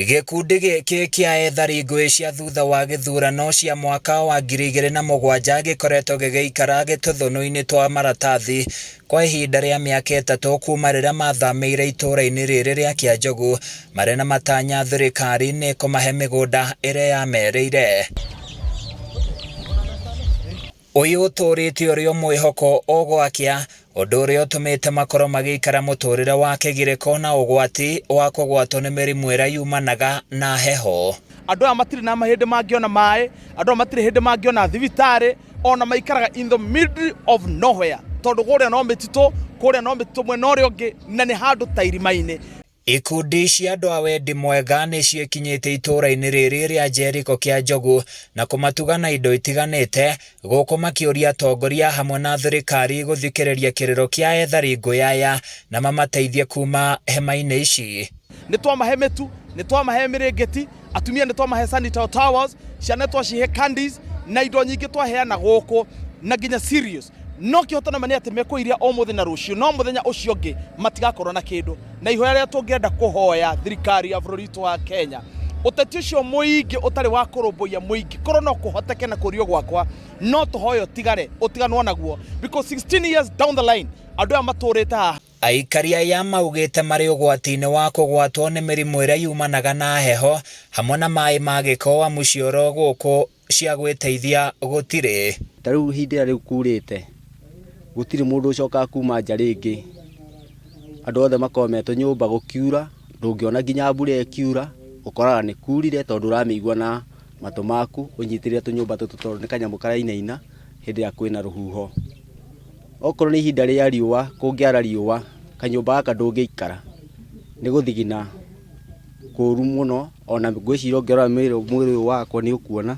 Gikundi giki kia ethari ngui cia thutha wa githurano cia mwaka wa 2007 gikoretwo gigiikara gĩtũthũnũ-inĩ twa maratathi kwa ihinda rĩa mĩaka 3 kuma rĩrĩa mathamĩire itũra-inĩ rĩrĩ rĩa Kianjogu marĩ na matanya thirikari nĩ kũmahe mĩgũnda ĩrĩa yamerĩire. Ũyũ ũtũrĩte ũrĩ mwĩhoko ũgwakia ũndũ ũrĩa ũtũmĩte makorwo magĩikara mũtũrĩre wa kĩgirĩko na ũgwati wa kũgwatwo nĩ mĩrimũ ĩrĩa yumanaga na heho. Andũ aya matirĩ na mahĩndĩ mangĩona maĩ, andũ aya matirĩ hĩndĩ mangĩona thibitarĩ, ona maikaraga in the middle of nowhere, tondũ kũrĩa no mĩtitũ, kũrĩa no mĩtitũ mwena ũrĩa ũngĩ, na nĩ handũ ta irima-inĩ. Ikundi cia andũ a wendi mwega nĩ ciĩkinyĩte itũra-inĩ rĩrĩ rĩa Kianjogu Kianjogu na kũmatuga na indo itiganĩte, gũkũ makĩũria atongoria hamwe na thirikari gũthikĩrĩria kĩrĩro kĩa ethari ngũĩ aya na mamateithie kuma hema-inĩ ici. Nĩ twamahe mĩtu, nĩ twamahe mĩrĩngĩti, atumia nĩ twamahe sanitary towels, ciana twacihe candies na indo nyingĩ twaheana gũkũ na nginya serious. No kĩhotana mani atĩ mekũiria o mũthenya na rũciũ, no mũthenya ũcio ũngĩ matigakorwo na kĩndũ. Na ihoya rĩa tũngĩenda kũhoya thirikari ya bũrũri witũ wa Kenya, ũteti ũcio mũingĩ ũtarĩ wa kũrũmbũiya mũingĩ, korwo no kũhoteke na kũrio gwakwa, no tũhoyo ũtiganwo naguo, because 16 years down the line andũ aya matũrĩte haha. Aikari aya maugĩte marĩ ũgwati-inĩ wa kũgwatwo nĩ mĩrimũ ĩrĩa yumanaga na heho hamwe na maĩ ma gĩko wa mũcioro gũkũ cia gwĩteithia gũtirĩ. Tarĩu hĩndĩ ĩrĩa rĩu kurĩte gũtirĩ mũndũ ũcoka kuma nja rĩngĩ, andũ othe makometwo nyũmba gũkiura, ndũngĩona nginya mbura ĩkiura, ũkoraga nĩ kurire tondũ ũramĩigua na matũ maku, ũnyitĩrĩre tũnyũmba tũtũ tondũ nĩ kanyamũ karainaina hĩndĩ ya kwĩna rũhuho. Okorwo nĩ ihinda rĩa riũa, kũngĩara riũa, kanyũmba gaka ndũngĩikara, nĩ gũthigina kũru mũno, ona ngwĩciria ũngĩrora mwĩrĩ wakwa nĩ ũkuona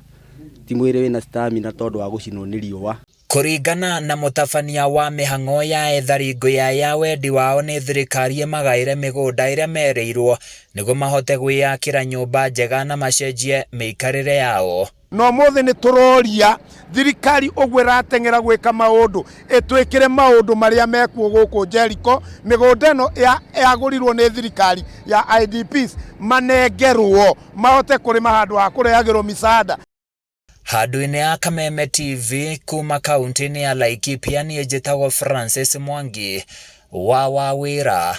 ti mwĩrĩ wĩna stamina tondũ wa gũcinwo nĩ riũa. Kũringana na mũtabania wa mĩhang'o ya ethari ngũĩ aya, wendi wao nĩ thirikari ĩmagaĩre mĩgũnda ĩrĩa merĩirwo nĩguo mahote gwĩakĩra nyũmba njega na macenjie mĩikarĩre yao. No mũthĩ nĩ tũroria thirikari ũguo ĩrateng'era gwĩka maũndũ, ĩtwĩkĩre maũndũ marĩa mekuo gũkũ Jeriko. Mĩgũnda ĩno yagũrirwo nĩ thirikari ya IDPs manengerwo mahote kũrĩma handũ ha kũrehagĩrwo misaada. Handũ-inĩ ya Kameme TV kuma kaunti-inĩ ya Laikipia, niĩ njĩtagwo Francis Mwangi wa wĩra.